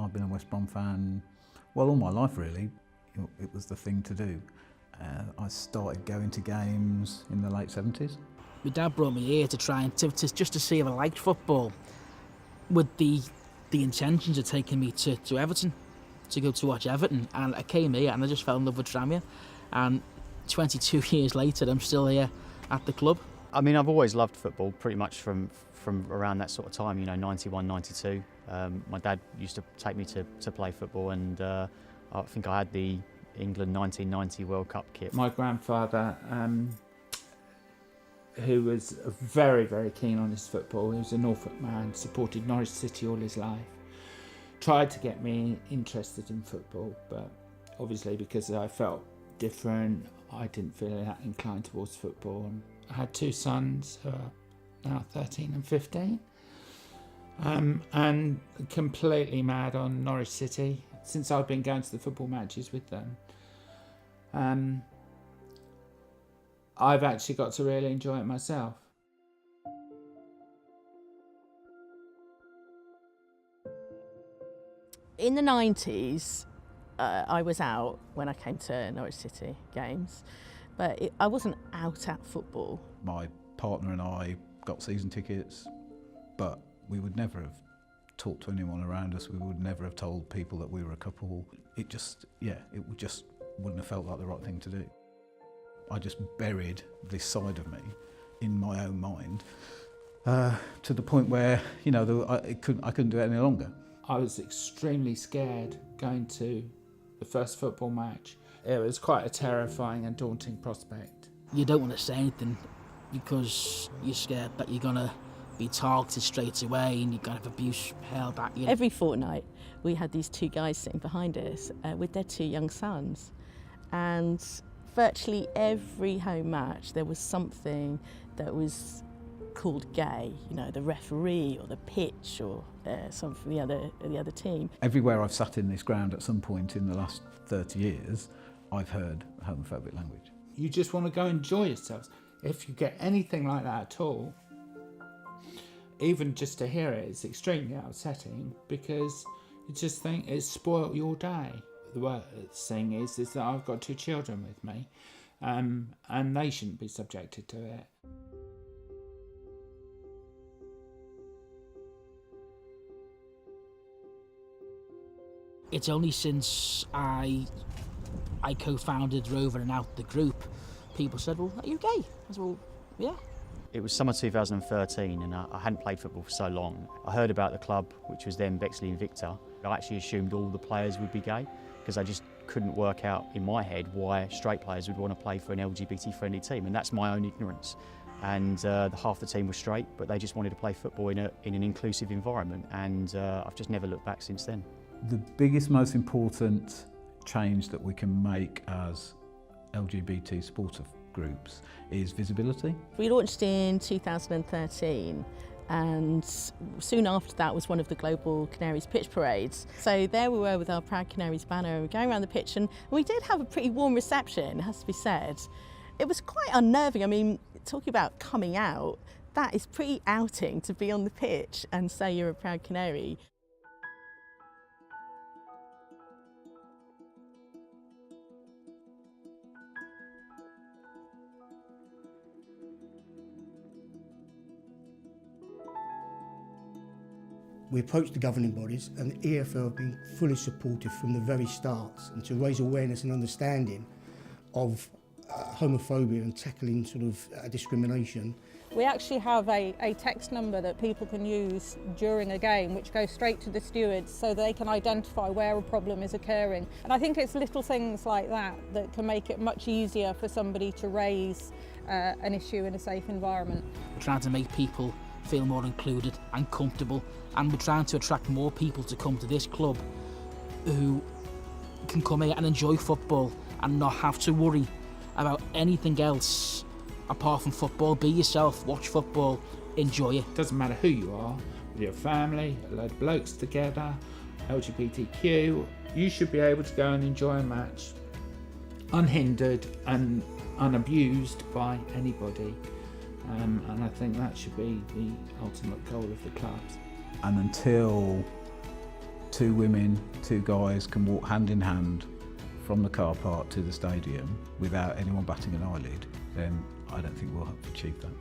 I've been a West Brom fan, well, all my life really. It was the thing to do. I started going to games in the late 70s. My dad brought me here to try and just to see if I liked football, with the intentions of taking me to Everton, to go to watch Everton. And I came here and I just fell in love with Tranmere. And 22 years later, I'm still here at the club. I mean, I've always loved football, pretty much from around that sort of time, you know, 91, 92. My dad used to take me to play football, and I think I had the England 1990 World Cup kit. My grandfather, who was very, very keen on his football, he was a Norfolk man, supported Norwich City all his life, tried to get me interested in football, but obviously because I felt different, I didn't feel that inclined towards football. And I had two sons who are now 13 and 15, and completely mad on Norwich City since I've been going to the football matches with them. I've actually got to really enjoy it myself. In the 90s, I was out when I came to Norwich City games, but I wasn't out at football. My partner and I got season tickets, but we would never have talked to anyone around us. We would never have told people that we were a couple. It just wouldn't have felt like the right thing to do. I just buried this side of me in my own mind to the point where, you know, I couldn't do it any longer. I was extremely scared going to the first football match. It was quite a terrifying and daunting prospect. You don't want to say anything because you're scared that you're going to be targeted straight away and you're going to have abuse hurled at you. Every fortnight we had these two guys sitting behind us with their two young sons, and virtually every home match there was something that was called gay, you know, the referee or the pitch or some from the other team. Everywhere I've sat in this ground at some point in the last 30 years, I've heard homophobic language. You just want to go enjoy yourselves. If you get anything like that at all, even just to hear it, it's extremely upsetting because you just think it's spoilt your day. The worst thing is that I've got two children with me, and they shouldn't be subjected to it. It's only since I co-founded Rover and Out the group, people said, well, are you gay? I said, well, yeah. It was summer 2013 and I hadn't played football for so long. I heard about the club, which was then Bexley and Victor. I actually assumed all the players would be gay because I just couldn't work out in my head why straight players would want to play for an LGBT-friendly team, and that's my own ignorance. And half the team was straight, but they just wanted to play football in an inclusive environment, and I've just never looked back since then. The biggest, most important change that we can make as LGBT supporter groups is visibility. We launched in 2013, and soon after that was one of the Global Canaries pitch parades. So there we were with our Proud Canaries banner, and we're going around the pitch, and we did have a pretty warm reception, it has to be said. It was quite unnerving. I mean, talking about coming out, that is pretty outing to be on the pitch and say you're a Proud Canary. We approached the governing bodies, and the EFL have been fully supportive from the very start, and to raise awareness and understanding of homophobia and tackling sort of discrimination. We actually have a text number that people can use during a game which goes straight to the stewards so they can identify where a problem is occurring. And I think it's little things like that that can make it much easier for somebody to raise an issue in a safe environment. We're trying to make people feel more included and comfortable, and we're trying to attract more people to come to this club who can come here and enjoy football and not have to worry about anything else apart from football. Be yourself, watch football, enjoy it. Doesn't matter who you are, with your family, a load of blokes together, LGBTQ, you should be able to go and enjoy a match unhindered and unabused by anybody. And I think that should be the ultimate goal of the clubs. And until 2 women, 2 guys can walk hand in hand from the car park to the stadium without anyone batting an eyelid, then I don't think we'll have achieved that.